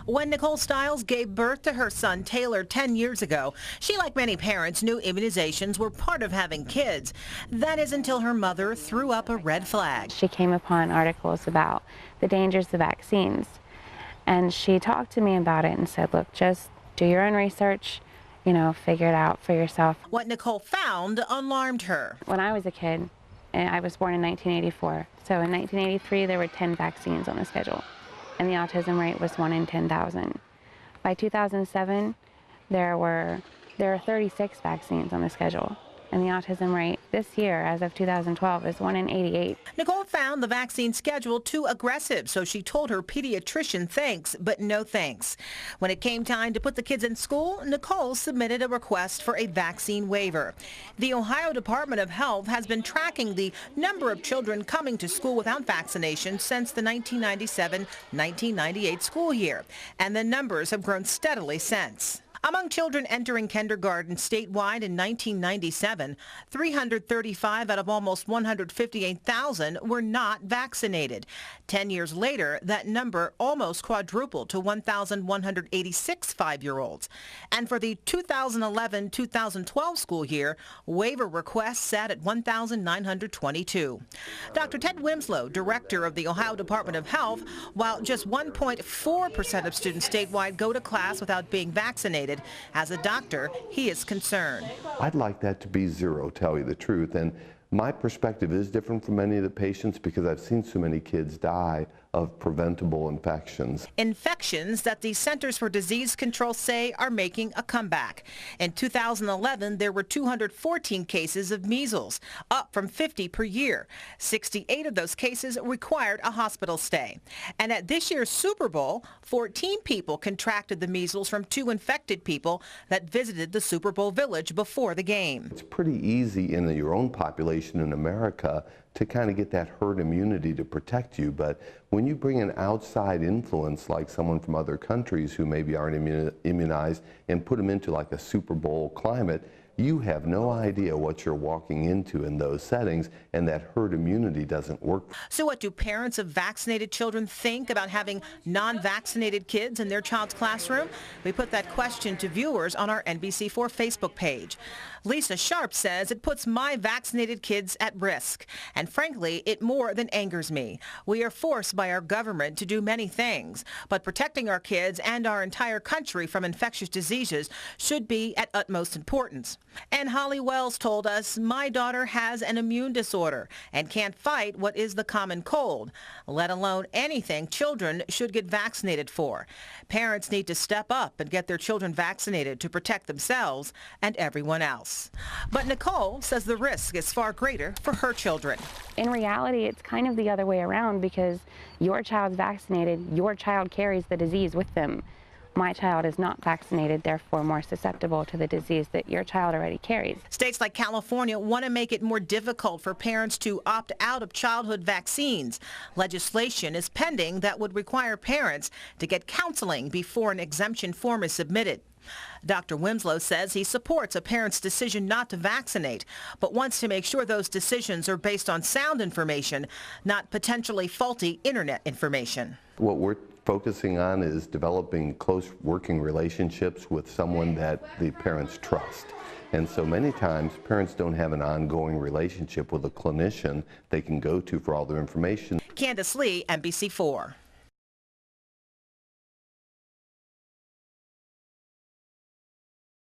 When Nicole Stiles gave birth to her son Taylor 10 years ago, she, like many parents, knew immunizations were part of having kids. That is until her mother threw up a red flag. She came upon articles about the dangers of vaccines, and she talked to me about it and said, look, just do your own research, figure it out for yourself. What Nicole found alarmed her. When I was a kid, and I was born in 1984, so in 1983 there were 10 vaccines on the schedule, and the autism rate was 1 in 10,000. By 2007, there were 36 vaccines on the schedule, and the autism rate this year, as of 2012, is 1 in 88. Nicole found the vaccine schedule too aggressive, so she told her pediatrician thanks, but no thanks. When it came time to put the kids in school, Nicole submitted a request for a vaccine waiver. The Ohio Department of Health has been tracking the number of children coming to school without vaccination since the 1997-1998 school year, and the numbers have grown steadily since. Among children entering kindergarten statewide in 1997, 335 out of almost 158,000 were not vaccinated. 10 years later, that number almost quadrupled to 1,186 5-year-olds. And for the 2011-2012 school year, waiver requests sat at 1,922. Dr. Ted Winslow, director of the Ohio Department of Health, while just 1.4% of students statewide go to class without being vaccinated, as a doctor, he is concerned. I'd like that to be zero, tell you the truth. And my perspective is different from many of the patients because I've seen so many kids die of preventable infections. Infections that the Centers for Disease Control say are making a comeback. In 2011, there were 214 cases of measles, up from 50 per year. 68 of those cases required a hospital stay. And at this year's Super Bowl, 14 people contracted the measles from 2 infected people that visited the Super Bowl village before the game. It's pretty easy in your own population in America to kind of get that herd immunity to protect you, but when you bring an outside influence like someone from other countries who maybe aren't immunized and put them into like a Super Bowl climate, you have no idea what you're walking into in those settings, and that herd immunity doesn't work. So what do parents of vaccinated children think about having non-vaccinated kids in their child's classroom? We put that question to viewers on our NBC4 Facebook page. Lisa Sharp says it puts my vaccinated kids at risk, and frankly, it more than angers me. We are forced by our government to do many things, but protecting our kids and our entire country from infectious diseases should be at utmost importance. And Holly Wells told us, my daughter has an immune disorder and can't fight what is the common cold, let alone anything children should get vaccinated for. Parents need to step up and get their children vaccinated to protect themselves and everyone else. But Nicole says the risk is far greater for her children. In reality, it's kind of the other way around because your child's vaccinated, your child carries the disease with them. My child is not vaccinated, therefore more susceptible to the disease that your child already carries. States like California want to make it more difficult for parents to opt out of childhood vaccines. Legislation is pending that would require parents to get counseling before an exemption form is submitted. Dr. Winslow says he supports a parent's decision not to vaccinate, but wants to make sure those decisions are based on sound information, not potentially faulty internet information. What we're focusing on is developing close working relationships with someone that the parents trust. And so many times parents don't have an ongoing relationship with a clinician they can go to for all their information. Candace Lee, NBC4.